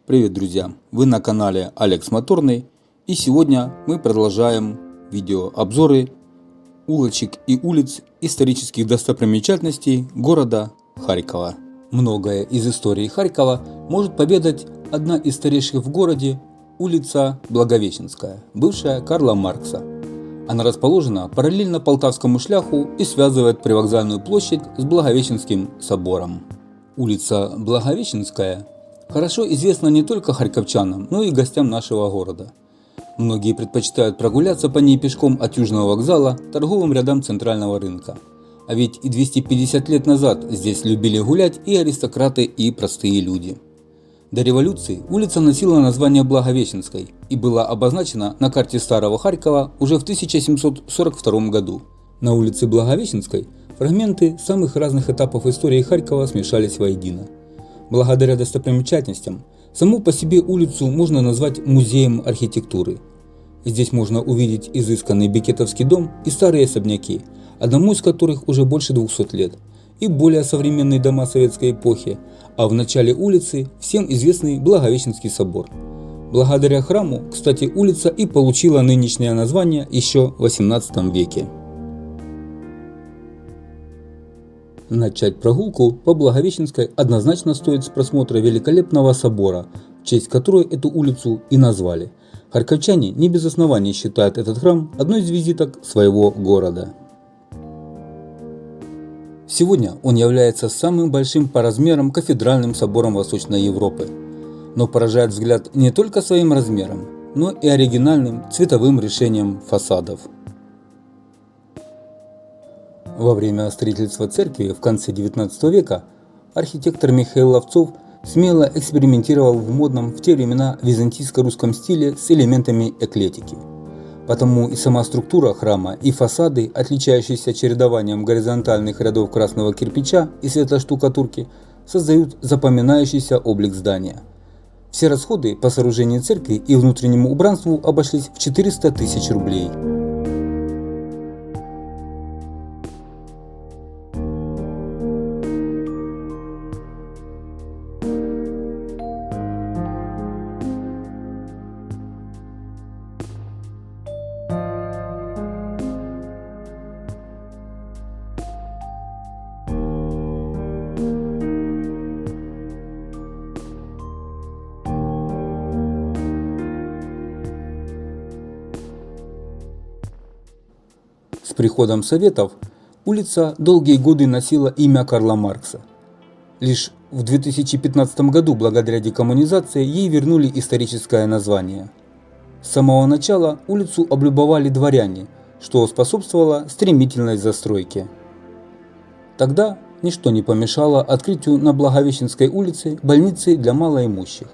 Привет, друзья! Вы на канале Алекс Моторный, и сегодня мы продолжаем видеообзоры улочек и улиц исторических достопримечательностей города Харькова. Многое из истории Харькова может поведать одна из старейших в городе улица Благовещенская, бывшая Карла Маркса. Она расположена параллельно Полтавскому шляху и связывает привокзальную площадь с Благовещенским собором. Улица Благовещенская хорошо известна не только харьковчанам, но и гостям нашего города. Многие предпочитают прогуляться по ней пешком от Южного вокзала к торговым рядам центрального рынка. А ведь и 250 лет назад здесь любили гулять и аристократы, и простые люди. До революции улица носила название Благовещенской и была обозначена на карте Старого Харькова уже в 1742 году. На улице Благовещенской фрагменты самых разных этапов истории Харькова смешались воедино. Благодаря достопримечательностям, саму по себе улицу можно назвать музеем архитектуры. Здесь можно увидеть изысканный Бекетовский дом и старые особняки, одному из которых уже больше 200 лет, и более современные дома советской эпохи, а в начале улицы всем известный Благовещенский собор. Благодаря храму, кстати, улица и получила нынешнее название еще в 18 веке. Начать прогулку по Благовещенской однозначно стоит с просмотра великолепного собора, в честь которой эту улицу и назвали. Харьковчане не без оснований считают этот храм одной из визиток своего города. Сегодня он является самым большим по размерам кафедральным собором Восточной Европы, но поражает взгляд не только своим размером, но и оригинальным цветовым решением фасадов. Во время строительства церкви в конце 19 века архитектор Михаил Ловцов смело экспериментировал в модном в те времена византийско-русском стиле с элементами эклектики. Потому и сама структура храма, и фасады, отличающиеся чередованием горизонтальных рядов красного кирпича и светлой штукатурки, создают запоминающийся облик здания. Все расходы по сооружению церкви и внутреннему убранству обошлись в 400 тысяч рублей. С приходом Советов улица долгие годы носила имя Карла Маркса. Лишь в 2015 году, благодаря декоммунизации, ей вернули историческое название. С самого начала улицу облюбовали дворяне, что способствовало стремительной застройке. Тогда ничто не помешало открытию на Благовещенской улице больницы для малоимущих.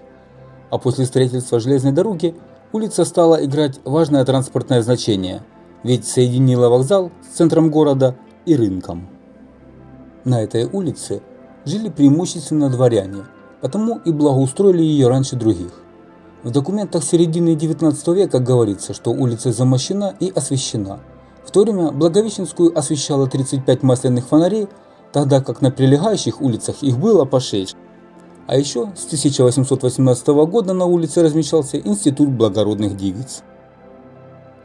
А после строительства железной дороги улица стала играть важное транспортное значение, ведь соединила вокзал с центром города и рынком. На этой улице жили преимущественно дворяне, потому и благоустроили ее раньше других. В документах середины 19 века говорится, что улица замощена и освещена. В то время Благовещенскую освещало 35 масляных фонарей, тогда как на прилегающих улицах их было по 6. А еще с 1818 года на улице размещался Институт благородных девиц.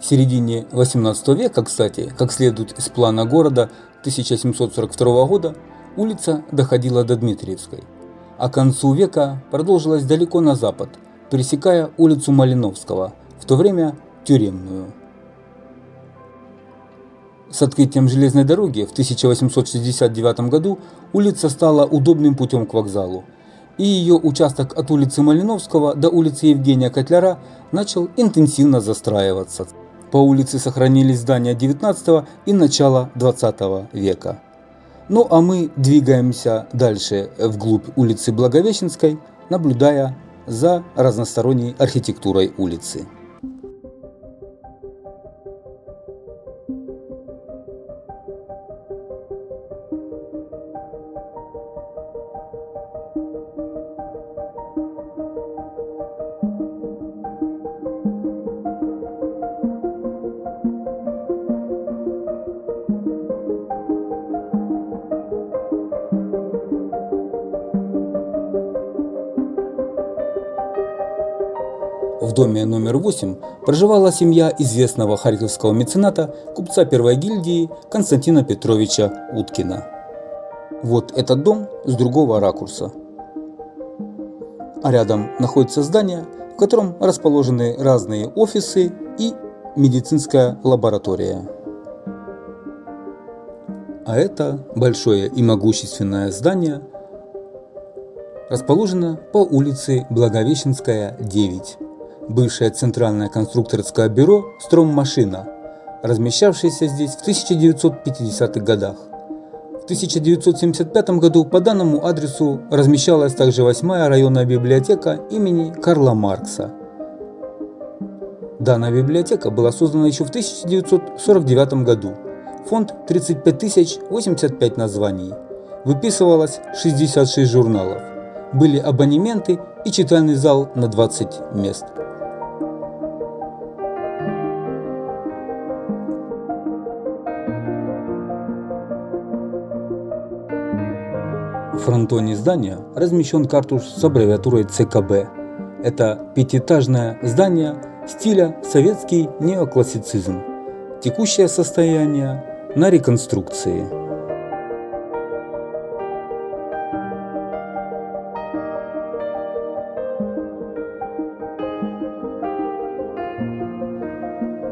В середине 18 века, кстати, как следует из плана города 1742 года, улица доходила до Дмитриевской, а к концу века продолжилась далеко на запад, пересекая улицу Малиновского, в то время Тюремную. С открытием железной дороги в 1869 году улица стала удобным путем к вокзалу, и ее участок от улицы Малиновского до улицы Евгения Котляра начал интенсивно застраиваться. По улице сохранились здания 19 и начала 20 века. Ну а мы двигаемся дальше вглубь улицы Благовещенской, наблюдая за разносторонней архитектурой улицы. В доме номер 8 проживала семья известного харьковского мецената, купца первой гильдии Константина Петровича Уткина. Вот этот дом с другого ракурса. А рядом находится здание, в котором расположены разные офисы и медицинская лаборатория. А это большое и могущественное здание расположено по улице Благовещенская, 9. Бывшее Центральное конструкторское бюро «Строммашина», размещавшееся здесь в 1950-х годах. В 1975 году по данному адресу размещалась также 8-я районная библиотека имени Карла Маркса. Данная библиотека была создана еще в 1949 году. Фонд 35 085 названий. Выписывалось 66 журналов. Были абонементы и читальный зал на 20 мест. В фронтоне здания размещен картуш с аббревиатурой ЦКБ. Это пятиэтажное здание стиля советский неоклассицизм. Текущее состояние на реконструкции.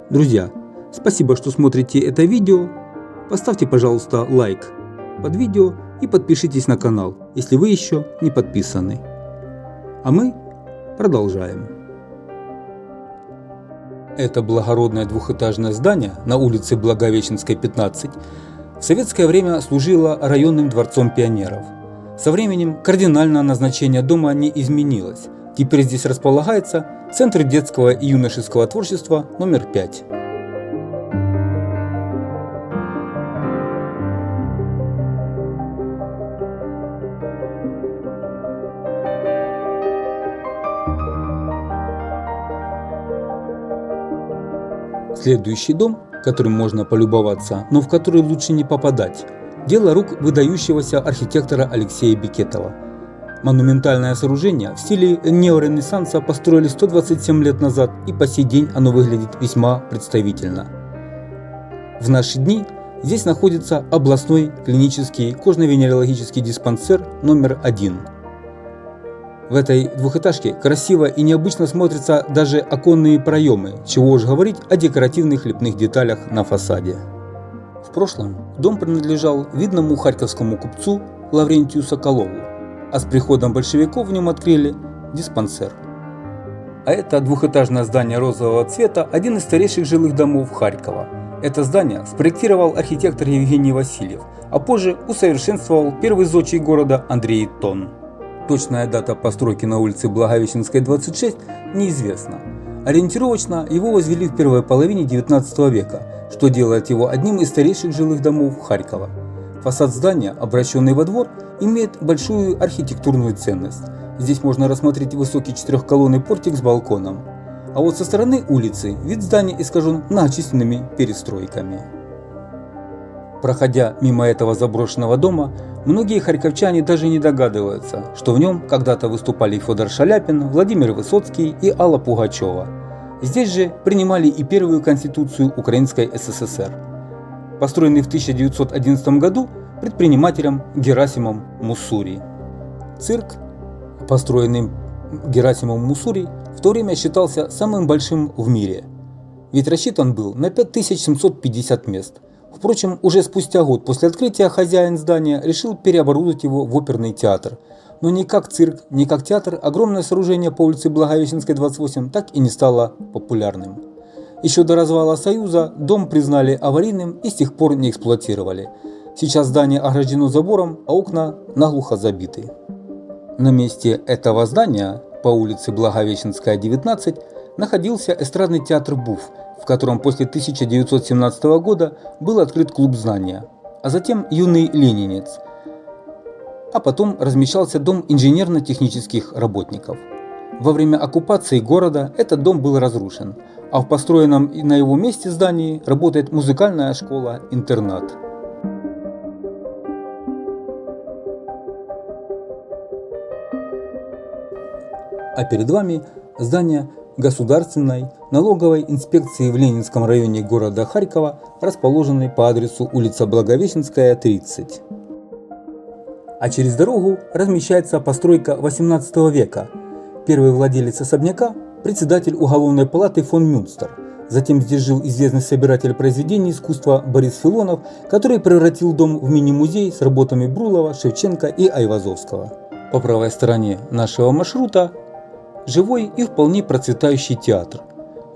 Друзья, спасибо, что смотрите это видео. Поставьте, пожалуйста, лайк под видео и подпишитесь на канал, если вы еще не подписаны. А мы продолжаем. Это благородное двухэтажное здание на улице Благовещенской, 15 в советское время служило районным дворцом пионеров. Со временем кардинально назначение дома не изменилось. Теперь здесь располагается Центр детского и юношеского творчества номер 5. Следующий дом, которым можно полюбоваться, но в который лучше не попадать, дело рук выдающегося архитектора Алексея Бекетова. Монументальное сооружение в стиле неоренессанса построили 127 лет назад, и по сей день оно выглядит весьма представительно. В наши дни здесь находится областной клинический кожно-венерологический диспансер номер 1. В этой двухэтажке красиво и необычно смотрятся даже оконные проемы, чего уж говорить о декоративных лепных деталях на фасаде. В прошлом дом принадлежал видному харьковскому купцу Лаврентию Соколову, а с приходом большевиков в нем открыли диспансер. А это двухэтажное здание розового цвета, один из старейших жилых домов Харькова. Это здание спроектировал архитектор Евгений Васильев, а позже усовершенствовал первый зодчий города Андрей Тон. Точная дата постройки на улице Благовещенской, 26 неизвестна. Ориентировочно его возвели в первой половине 19 века, что делает его одним из старейших жилых домов Харькова. Фасад здания, обращенный во двор, имеет большую архитектурную ценность. Здесь можно рассмотреть высокий четырехколонный портик с балконом. А вот со стороны улицы вид здания искажен многочисленными перестройками. Проходя мимо этого заброшенного дома, многие харьковчане даже не догадываются, что в нем когда-то выступали Федор Шаляпин, Владимир Высоцкий и Алла Пугачева. Здесь же принимали и первую конституцию Украинской СССР, построенный в 1911 году предпринимателем Герасимом Муссури. Цирк, построенный Герасимом Муссури, в то время считался самым большим в мире, ведь рассчитан был на 5750 мест. Впрочем, уже спустя год после открытия хозяин здания решил переоборудовать его в оперный театр. Но ни как цирк, ни как театр огромное сооружение по улице Благовещенской, 28 так и не стало популярным. Еще до развала Союза дом признали аварийным и с тех пор не эксплуатировали. Сейчас здание ограждено забором, а окна наглухо забиты. На месте этого здания по улице Благовещенская, 19 находился эстрадный театр БУФ, в котором после 1917 года был открыт клуб знания, а затем юный ленинец, а потом размещался дом инженерно-технических работников. Во время оккупации города этот дом был разрушен, а в построенном на его месте здании работает музыкальная школа-интернат. А перед вами здание Государственной налоговой инспекции в Ленинском районе города Харькова, расположенной по адресу улица Благовещенская, 30. А через дорогу размещается постройка 18 века. Первый владелец особняка – председатель уголовной палаты фон Мюнстер. Затем здесь жил известный собиратель произведений искусства Борис Филонов, который превратил дом в мини-музей с работами Брулова, Шевченко и Айвазовского. По правой стороне нашего маршрута – живой и вполне процветающий театр.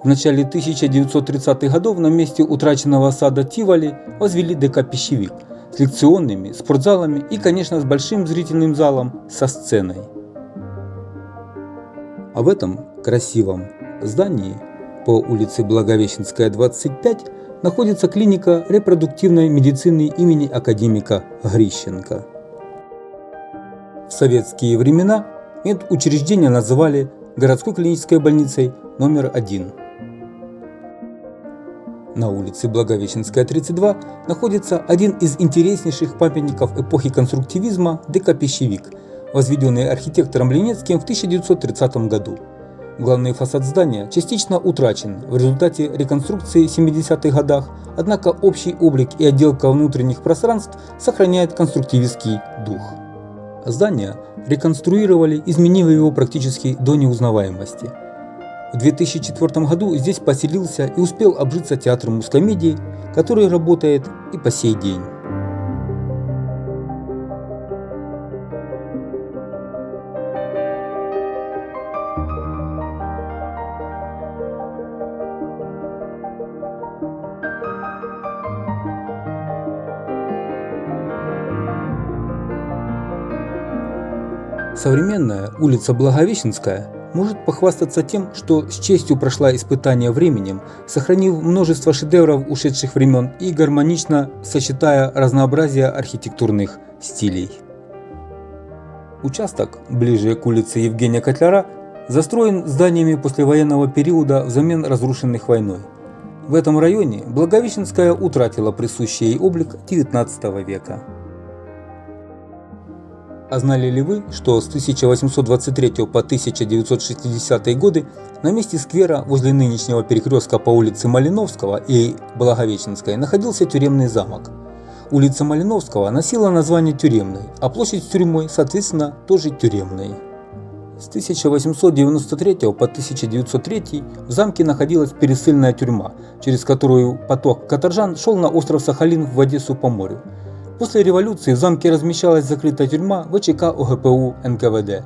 В начале 1930-х годов на месте утраченного сада Тиволи возвели ДК «Пищевик» с лекционными, спортзалами и, конечно, с большим зрительным залом со сценой. А в этом красивом здании по улице Благовещенская, 25, находится клиника репродуктивной медицины имени академика Грищенко. В советские времена медучреждение называли городской клинической больницей номер 1. На улице Благовещенская, 32, находится один из интереснейших памятников эпохи конструктивизма ДК «Пищевик», возведенный архитектором Ленецким в 1930 году. Главный фасад здания частично утрачен в результате реконструкции в 70-х годах, однако общий облик и отделка внутренних пространств сохраняет конструктивистский дух. Здание реконструировали, изменив его практически до неузнаваемости. В 2004 году здесь поселился и успел обжиться театр мускомедии, который работает и по сей день. Современная улица Благовещенская может похвастаться тем, что с честью прошла испытание временем, сохранив множество шедевров ушедших времен и гармонично сочетая разнообразие архитектурных стилей. Участок, ближе к улице Евгения Котляра, застроен зданиями послевоенного периода взамен разрушенных войной. В этом районе Благовещенская утратила присущий ей облик XIX века. А знали ли вы, что с 1823 по 1960 годы на месте сквера возле нынешнего перекрестка по улице Малиновского и Благовещенской находился тюремный замок? Улица Малиновского носила название Тюремной, а площадь с тюрьмой, соответственно, тоже Тюремной. С 1893 по 1903 в замке находилась пересыльная тюрьма, через которую поток каторжан шел на остров Сахалин в Одессу по морю. После революции в замке размещалась закрытая тюрьма ВЧК ОГПУ НКВД,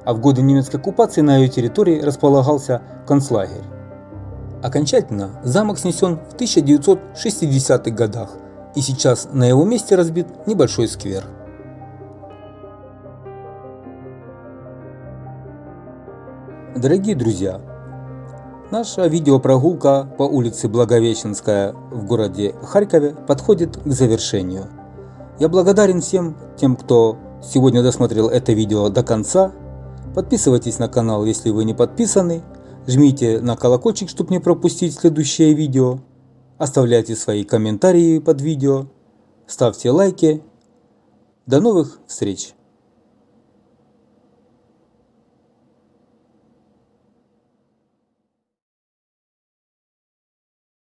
а в годы немецкой оккупации на ее территории располагался концлагерь. Окончательно замок снесен в 1960-х годах, и сейчас на его месте разбит небольшой сквер. Дорогие друзья, наша видеопрогулка по улице Благовещенская в городе Харькове подходит к завершению. Я благодарен всем тем, кто сегодня досмотрел это видео до конца. Подписывайтесь на канал, если вы не подписаны. Жмите на колокольчик, чтобы не пропустить следующее видео. Оставляйте свои комментарии под видео. Ставьте лайки. До новых встреч!